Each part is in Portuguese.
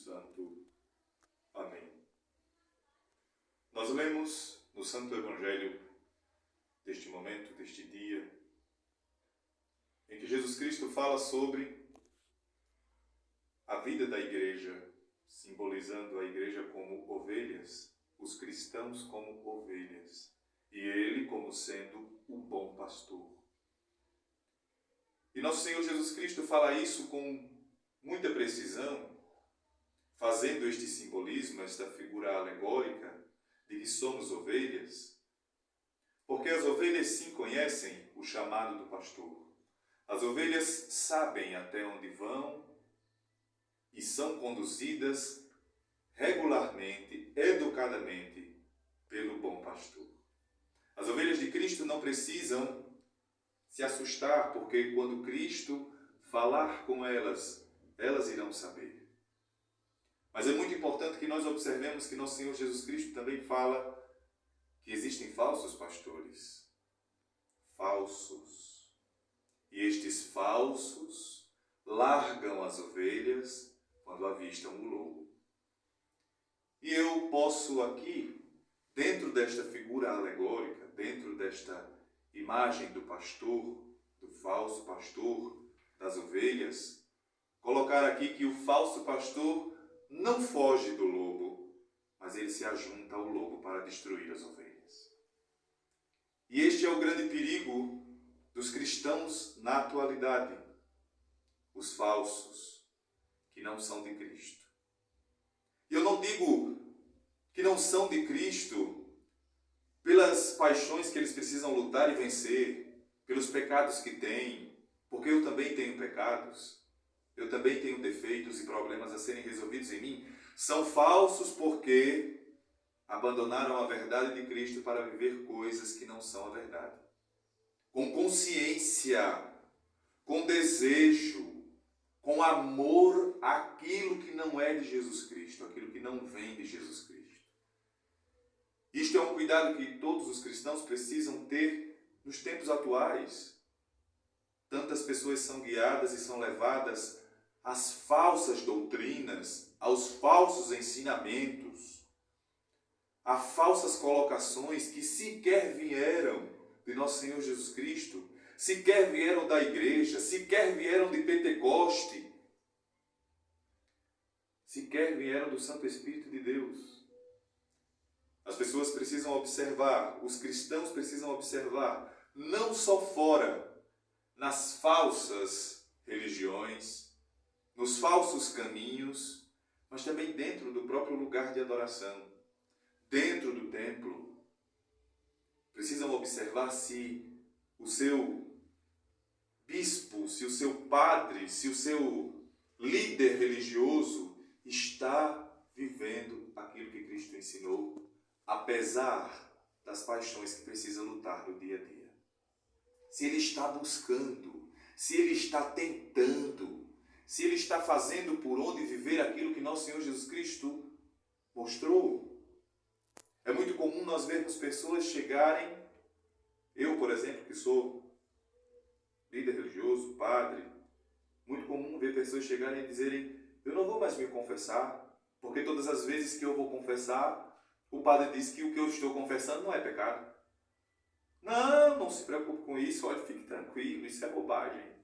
Santo. Amém. Nós lemos no Santo Evangelho deste momento, deste dia, em que Jesus Cristo fala sobre a vida da igreja, simbolizando a igreja como ovelhas, os cristãos como ovelhas, e ele como sendo o bom pastor. E nosso Senhor Jesus Cristo fala isso com muita precisão, fazendo este simbolismo, esta figura alegórica de que somos ovelhas, porque as ovelhas sim conhecem o chamado do pastor. As ovelhas sabem até onde vão e são conduzidas regularmente, educadamente, pelo bom pastor. As ovelhas de Cristo não precisam se assustar, porque quando Cristo falar com elas, elas irão saber. Mas é muito importante que nós observemos que nosso Senhor Jesus Cristo também fala que existem falsos pastores. Falsos. E estes falsos largam as ovelhas quando avistam o lobo. E eu posso aqui, dentro desta figura alegórica, dentro desta imagem do pastor, do falso pastor, das ovelhas, colocar aqui que o falso pastor não foge do lobo, mas ele se ajunta ao lobo para destruir as ovelhas. E este é o grande perigo dos cristãos na atualidade, os falsos, que não são de Cristo. E eu não digo que não são de Cristo pelas paixões que eles precisam lutar e vencer, pelos pecados que têm, porque eu também tenho pecados, eu também tenho defeitos e problemas a serem resolvidos em mim. São falsos porque abandonaram a verdade de Cristo para viver coisas que não são a verdade. Com consciência, com desejo, com amor àquilo que não é de Jesus Cristo, aquilo que não vem de Jesus Cristo. Isto é um cuidado que todos os cristãos precisam ter nos tempos atuais. Tantas pessoas são guiadas e são levadas às falsas doutrinas, aos falsos ensinamentos, a falsas colocações que sequer vieram de nosso Senhor Jesus Cristo, sequer vieram da igreja, sequer vieram de Pentecoste, sequer vieram do Santo Espírito de Deus. As pessoas precisam observar, os cristãos precisam observar, não só fora, nas falsas religiões, nos falsos caminhos, mas também dentro do próprio lugar de adoração, dentro do templo. Precisam observar se o seu bispo, se o seu padre, se o seu líder religioso está vivendo aquilo que Cristo ensinou, apesar das paixões que precisa lutar no dia a dia. Se ele está buscando, se ele está tentando, se ele está fazendo por onde viver aquilo que nosso Senhor Jesus Cristo mostrou. É muito comum nós vermos pessoas chegarem, eu, por exemplo, que sou líder religioso, padre, muito comum ver pessoas chegarem e dizerem: eu não vou mais me confessar, porque todas as vezes que eu vou confessar, o padre diz que o que eu estou confessando não é pecado. Não se preocupe com isso, olha, fique tranquilo, isso é bobagem.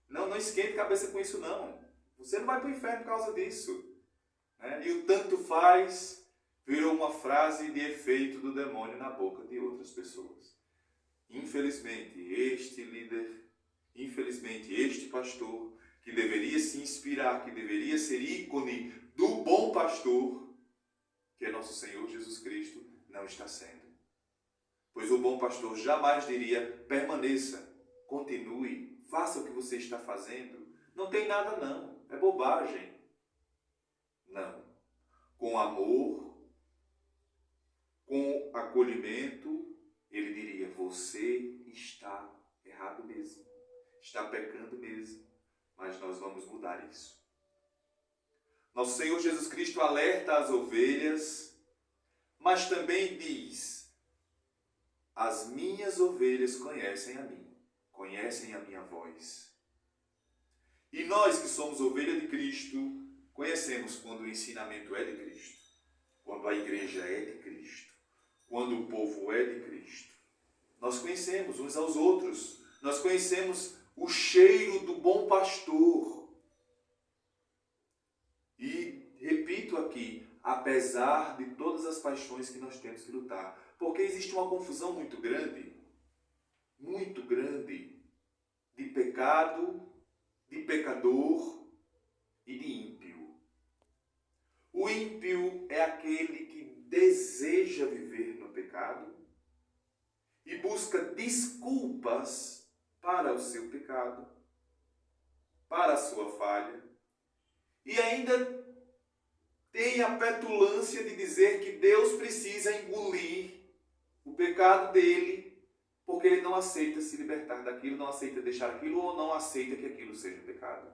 Não esquente cabeça com isso não. Você não vai para o inferno por causa disso. E o tanto faz virou uma frase de efeito do demônio na boca de outras pessoas. Infelizmente, este líder, este pastor, que deveria se inspirar, que deveria ser ícone do bom pastor, que é nosso Senhor Jesus Cristo, não está sendo. Pois o bom pastor jamais diria: permaneça, continue, faça o que você está fazendo. Não tem nada não, é bobagem. Não. Com amor, com acolhimento, ele diria: você está errado mesmo, está pecando mesmo, mas nós vamos mudar isso. Nosso Senhor Jesus Cristo alerta as ovelhas, mas também diz: as minhas ovelhas conhecem a mim, conhecem a minha voz. E nós que somos ovelha de Cristo, conhecemos conhecemos quando o ensinamento é de Cristo, quando a igreja é de Cristo, quando o povo é de Cristo. Nós conhecemos uns aos outros, nós conhecemos o cheiro do bom pastor. E repito aqui, apesar de todas as paixões que nós temos que lutar, porque existe uma confusão muito grande, de pecado, de pecador e de ímpio. O ímpio é aquele que deseja viver no pecado e busca desculpas para o seu pecado, para a sua falha, e ainda tem a petulância de dizer que Deus precisa engolir o pecado dele, porque ele não aceita se libertar daquilo, não aceita deixar aquilo, ou não aceita que aquilo seja pecado.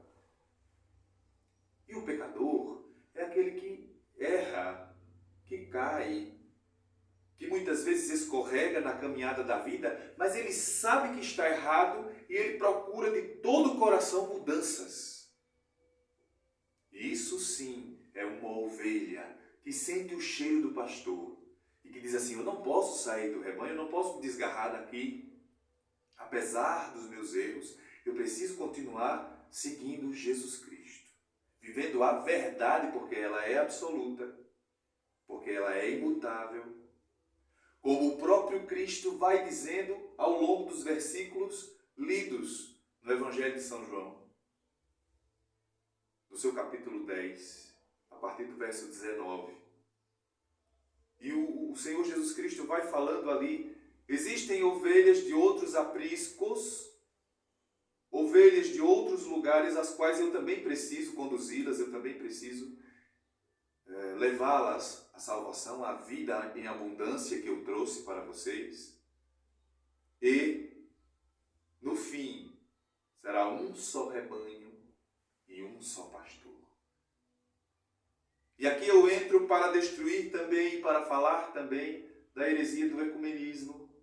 E o pecador é aquele que erra, que cai, que muitas vezes escorrega na caminhada da vida, mas ele sabe que está errado e ele procura de todo o coração mudanças. Isso sim é uma ovelha que sente o cheiro do pastor e que diz assim: eu não posso sair do rebanho, eu não posso me desgarrar daqui. Apesar dos meus erros, eu preciso continuar seguindo Jesus Cristo, vivendo a verdade, porque ela é absoluta, porque ela é imutável. Como o próprio Cristo vai dizendo ao longo dos versículos lidos no Evangelho de São João, no seu capítulo 10, a partir do verso 19. E o Senhor Jesus Cristo vai falando ali: existem ovelhas de outros apriscos, ovelhas de outros lugares, as quais eu também preciso conduzi-las, eu também preciso levá-las à salvação, à vida em abundância que eu trouxe para vocês. E, no fim, será um só rebanho e um só pastor. E aqui eu entro para destruir também, para falar também da heresia do ecumenismo,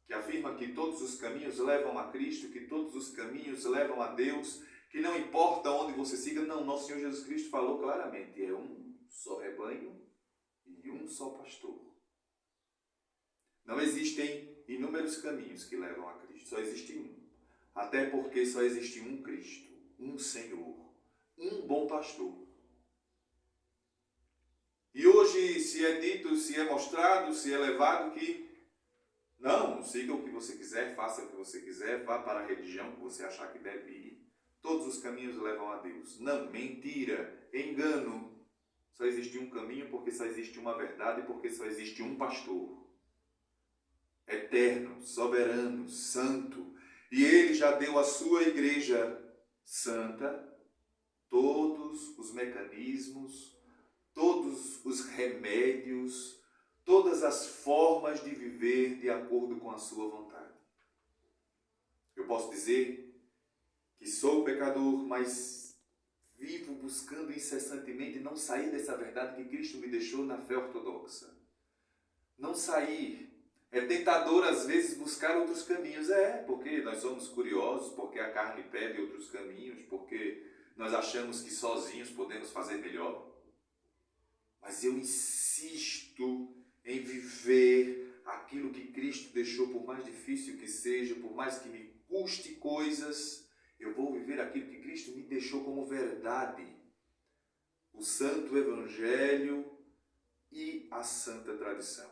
que afirma que todos os caminhos levam a Cristo, que todos os caminhos levam a Deus, que não importa onde você siga. Não, nosso Senhor Jesus Cristo falou claramente: é um só rebanho e um só pastor. Não existem inúmeros caminhos que levam a Cristo, só existe um. Até porque só existe um Cristo, um Senhor, um bom pastor. E hoje se é dito, se é mostrado, se é levado que não, siga o que você quiser, faça o que você quiser, vá para a religião que você achar que deve ir. Todos os caminhos levam a Deus. Não, mentira, engano. Só existe um caminho porque só existe uma verdade, porque só existe um pastor. Eterno, soberano, santo. E ele já deu à sua igreja santa todos os mecanismos, todos os remédios, todas as formas de viver de acordo com a sua vontade. Eu posso dizer que sou pecador, mas vivo buscando incessantemente não sair dessa verdade que Cristo me deixou na fé ortodoxa. Não sair. É tentador às vezes buscar outros caminhos. Porque nós somos curiosos, porque a carne pede outros caminhos, porque nós achamos que sozinhos podemos fazer melhor. Mas eu insisto em viver aquilo que Cristo deixou, por mais difícil que seja, por mais que me custe coisas, eu vou viver aquilo que Cristo me deixou como verdade. O Santo Evangelho e a Santa Tradição.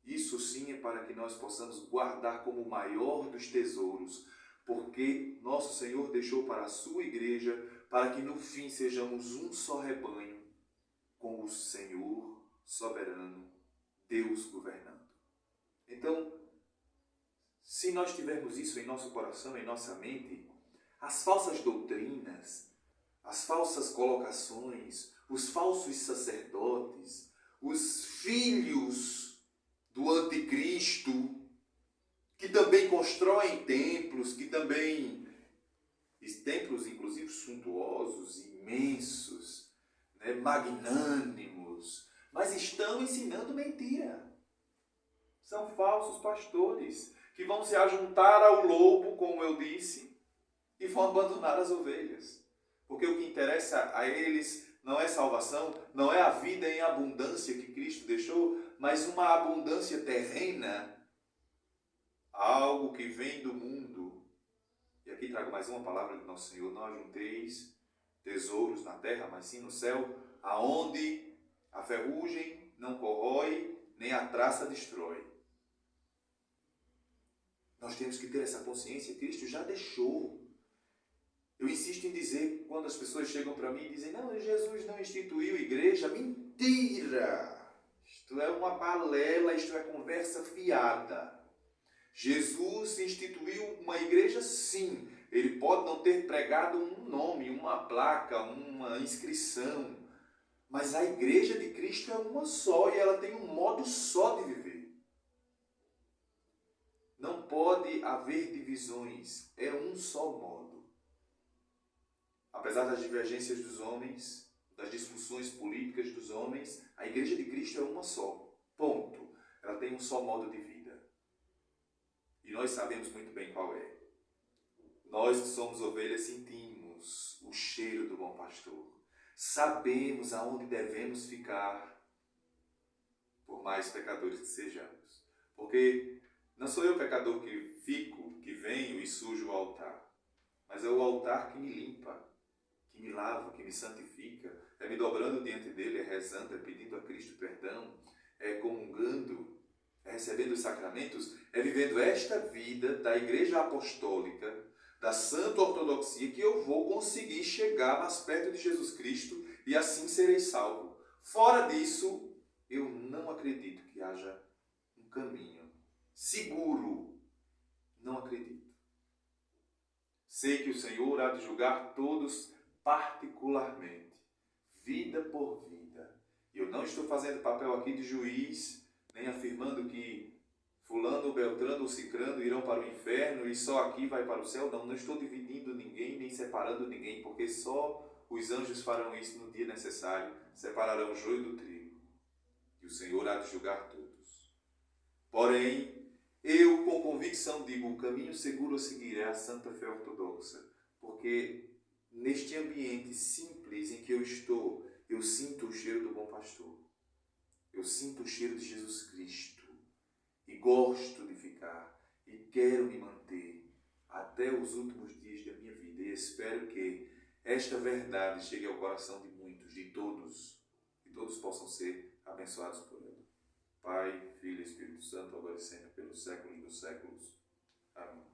Isso sim é para que nós possamos guardar como o maior dos tesouros, porque nosso Senhor deixou para a sua igreja, para que no fim sejamos um só rebanho, com o Senhor soberano, Deus governando. Então, se nós tivermos isso em nosso coração, em nossa mente, as falsas doutrinas, as falsas colocações, os falsos sacerdotes, os filhos do anticristo, que também constroem templos, templos inclusive suntuosos, imensos, magnânimos, mas estão ensinando mentira. São falsos pastores que vão se ajuntar ao lobo, como eu disse, e vão abandonar as ovelhas. Porque o que interessa a eles não é salvação, não é a vida em abundância que Cristo deixou, mas uma abundância terrena, algo que vem do mundo. E aqui trago mais uma palavra do nosso Senhor: não ajunteis tesouros na terra, mas sim no céu, aonde a ferrugem não corrói, nem a traça destrói. Nós temos que ter essa consciência. Cristo já deixou. Eu insisto em dizer, quando as pessoas chegam para mim e dizem: não, Jesus não instituiu igreja. Mentira! Isto é uma balela, isto é conversa fiada. Jesus instituiu uma igreja, sim. Ele pode não ter pregado um nome, uma placa, uma inscrição. Mas a igreja de Cristo é uma só e ela tem um modo só de viver. Não pode haver divisões, é um só modo. Apesar das divergências dos homens, das discussões políticas dos homens, a igreja de Cristo é uma só. Ponto. Ela tem um só modo de vida. E nós sabemos muito bem qual é. Nós que somos ovelhas sentimos o cheiro do bom pastor. Sabemos aonde devemos ficar, por mais pecadores que sejamos. Porque não sou eu pecador que fico, que venho e sujo o altar. Mas é o altar que me limpa, que me lava, que me santifica. É me dobrando diante dele, é rezando, é pedindo a Cristo perdão, é comungando, é recebendo os sacramentos, é vivendo esta vida da Igreja Apostólica, da Santa Ortodoxia, que eu vou conseguir chegar mais perto de Jesus Cristo e assim serei salvo. Fora disso, eu não acredito que haja um caminho seguro. Não acredito. Sei que o Senhor há de julgar todos particularmente, vida por vida. E eu não estou fazendo papel aqui de juiz, nem afirmando que fulano, beltrano ou cicrano irão para o inferno e só aqui vai para o céu. Não estou dividindo ninguém, nem separando ninguém, porque só os anjos farão isso no dia necessário, separarão o joio do trigo. E o Senhor há de julgar todos. Porém, eu com convicção digo, o caminho seguro a seguir é a Santa Fé Ortodoxa, porque neste ambiente simples em que eu estou, eu sinto o cheiro do bom pastor. Eu sinto o cheiro de Jesus Cristo. E gosto de ficar, e quero me manter até os últimos dias da minha vida. E espero que esta verdade chegue ao coração de muitos, de todos, que todos possam ser abençoados por ela. Pai, Filho e Espírito Santo, agora e sempre, pelos séculos dos séculos. Amém.